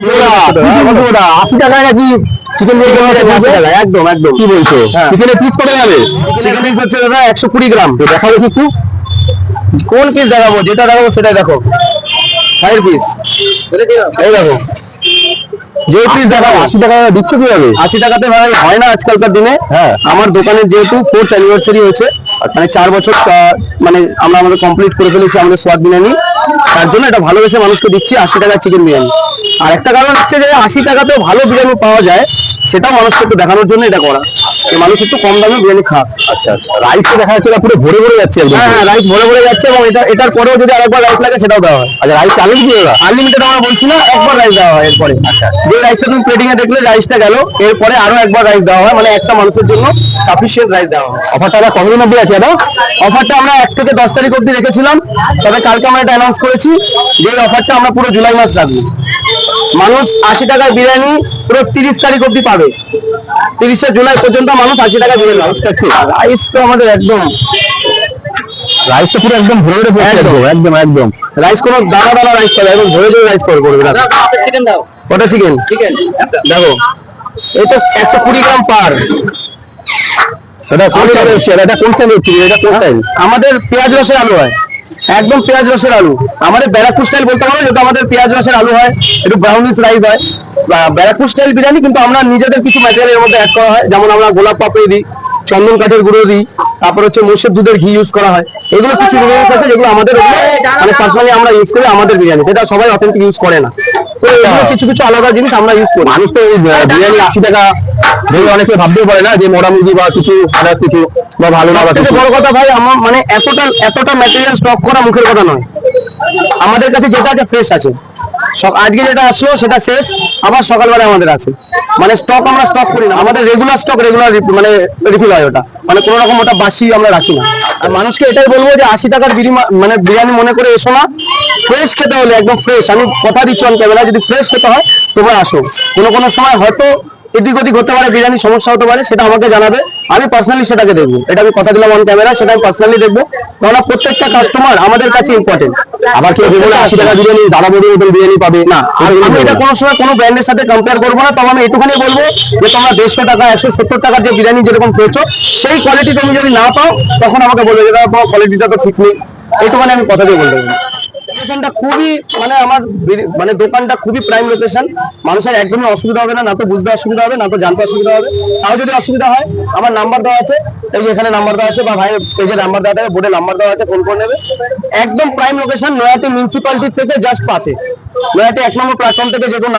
80 টাকায় নাকি চিকেন একদম একদম কি বলছো? চিকেনের পিস কত যাবে? চিকেন পিস হচ্ছে দাদা 120 গ্রাম। দেখাবো একটু কোন পিস দেখাবো? যেটা দেখাবো সেটাই দেখো। ফাইভ পিস এই দেখো যে পিস দেখাবো 80 টাকা দিচ্ছ কিভাবে? 80 টাকাতে ভাই হয় না আজকালকার দিনে। হ্যাঁ আমার দোকানের যেহেতু 4th অ্যানিভার্সারি হয়েছে, মানে 4 বছর মানে আমরা আমাদের কমপ্লিট করে ফেলেছি আমাদের স্বাদ বিরিয়ানি, তার জন্য এটা ভালোবেসে মানুষকে দিচ্ছি 80 টাকা চিকেন বিরিয়ানি। আর একটা কারণ হচ্ছে যে 80 টাকাতেও ভালো বিরিয়ানি পাওয়া যায়, সেটাও মানুষকে একটু দেখানোর জন্য এটা করা, যে মানুষ একটু কম দামে বিরিয়ানি খাক। আচ্ছা আচ্ছা, রাইস তো দেখা যাচ্ছে না পুরো ভরে ভরে যাচ্ছে একদম। হ্যাঁ হ্যাঁ, রাইস ভরে ভরে যাচ্ছে, এবং এটার পরেও যদি আরেকবার রাইস লাগে সেটাও দেওয়া হয়। আচ্ছা, রাইস চালু কি দাদা? আনলিমিটেড আমরা বলছি না, একবার রাইস দেওয়া হয় এরপরে। আচ্ছা, যে রাইসটা তুমি প্লেটিং এ দেখলে রাইসটা গেল, এরপরে আরো একবার রাইস দেওয়া হয়, মানে একটা মানুষের জন্য সাফিসিয়েন্ট রাইস দেওয়া হয়। অফারটা আবার কতদিন অব্দি আছে দাদা? অফারটা আমরা 1 থেকে 10 তারিখ অব্দি রেখেছিলাম, তবে কালকে আমরা এটা অ্যানাউন্স করেছি যে এই অফারটা আমরা পুরো জুলাই মাস রাখবো। মানুষ 80 টাকার বিরিয়ানি পুরো 30 তারিখ অব্দি পাবে। 30শে জুলাই পর্যন্ত মানুষ 80 টাকা বিরিয়ানি রাইস খাচ্ছে। রাইস তো আমাদের একদম, রাইস তো পুরো একদম ভরে ভরে পড়ছে একদম একদম একদম। রাইস কোনো দানা দানা রাইস পাবে, একদম ধরে ধরে রাইস করবে। চিকেন দাও, ওটা চিকেন চিকেন দেখো, এই তো 120 গ্রাম পার। এটা কোন চাল হচ্ছে? এটা কোন চাল হচ্ছে? এটা কোন চাল? আমাদের পেঁয়াজ রসের আলু হয়, একদম পেঁয়াজ রসের আলু। আমাদের ব্যারাকপুর স্টাইল বলতে পারো, যেটা আমাদের পেঁয়াজ রসের আলু হয়, একটু ব্রাউনিশ রাইস হয়। ব্যারাকপুর স্টাইল বিরিয়ানি, কিন্তু আমরা নিজেদের কিছু ম্যাটেরিয়াল এর মধ্যে অ্যাড করা হয়, যেমন আমরা গোলাপ পাপড়ি দিই, চন্দন কাঠের গুঁড়ো দিই, তারপর হচ্ছে মোষের দুধের ঘি ইউজ করা হয়। এগুলো কিছু ইনগ্রেডিয়েন্টস আছে যেগুলো আমাদের মানে পার্সোনালি আমরা ইউজ করি আমাদের বিরিয়ানি, যেটা সবাই অথেন্টিক ইউজ করে না। তো এগুলো কিছু কিছু আলাদা জিনিস আমরা ইউজ করি। মানুষ তো এই বিরিয়ানি 80 টাকা ভেবে অনেকে ভাবতেও পারে না যে মোড়া মুরগি বা কিছু আদার্স কিছু বা ভালো না বা সবথেকে কিছু। বড় কথা ভাই, আমার মানে এতটা ম্যাটেরিয়াল স্টক করা মুখের কথা নয়। আমাদের কাছে যেটা আছে ফ্রেশ আছে। আজকে যেটা আসলো সেটা শেষ, আবার সকালবেলা আমাদের আছে। মানে স্টক আমরা স্টক করি না, আমাদের রেগুলার স্টক রেগুলার মানে রিফিল হয় ওটা, মানে কোনো রকম ওটা বাসি আমরা রাখি না। আর মানুষকে এটাই বলবো যে 80 টাকার মানে বিরিয়ানি মনে করে এসো না, ফ্রেশ খেতে হলে একদম ফ্রেশ। আমি কথা দিচ্ছি অন ক্যামেরা, যদি ফ্রেশ খেতে হয় তোমরা আসো। কোনো সময় হয়তো এদিক ওদিক হতে পারে, বিরিয়ানির সমস্যা হতে পারে, সেটা আমাকে জানাবে, আমি পার্সোনালি সেটাকে দেখবো। এটা আমি কথা দিলাম অন ক্যামেরা, সেটা আমি পার্সোনালি দেখবো, কারণ প্রত্যেকটা কাস্টমার আমাদের কাছে ইম্পর্টেন্ট। আবার কেউ বলে 80 টাকা বিরিয়ানি দাদা বৌদির মতন বিরিয়ানি পাবে না, আর আমি এটা কোনো সময় কোনো ব্র্যান্ডের সাথে কম্পেয়ার করবো না। তবে আমি এটুখানি বলবো যে তোমরা 150 টাকা 170 টাকার যে বিরিয়ানি যেরকম খেয়েছো, সেই কোয়ালিটি তুমি যদি না পাও, তখন আমাকে বলবে যে দাদা তোমার কোয়ালিটিটা তো ঠিক নেই। এইটুখানি আমি কথা দিয়ে বলতে পারি। লোকেশনটা খুবই মানে আমার মানে দোকানটা খুবই প্রাইম লোকেশন, মানুষের একদমই অসুবিধা হবে না, না তো বুঝতে অসুবিধা হবে, না তো জানতে অসুবিধা হবে। তাও যদি অসুবিধা হয়, আমার নাম্বার দেওয়া আছে, এই যে এখানে নাম্বার দেওয়া আছে, বা ভাইয়ের পেজের নাম্বার দেওয়া আছে, বোর্ডে নাম্বার দেওয়া আছে, ফোন করে নেবে। একদম প্রাইম লোকেশন, নয়াটি মিউনিসিপালিটির থেকে জাস্ট পাশে, নয়াটি 1 নম্বর প্ল্যাটফর্ম থেকে যে কোনো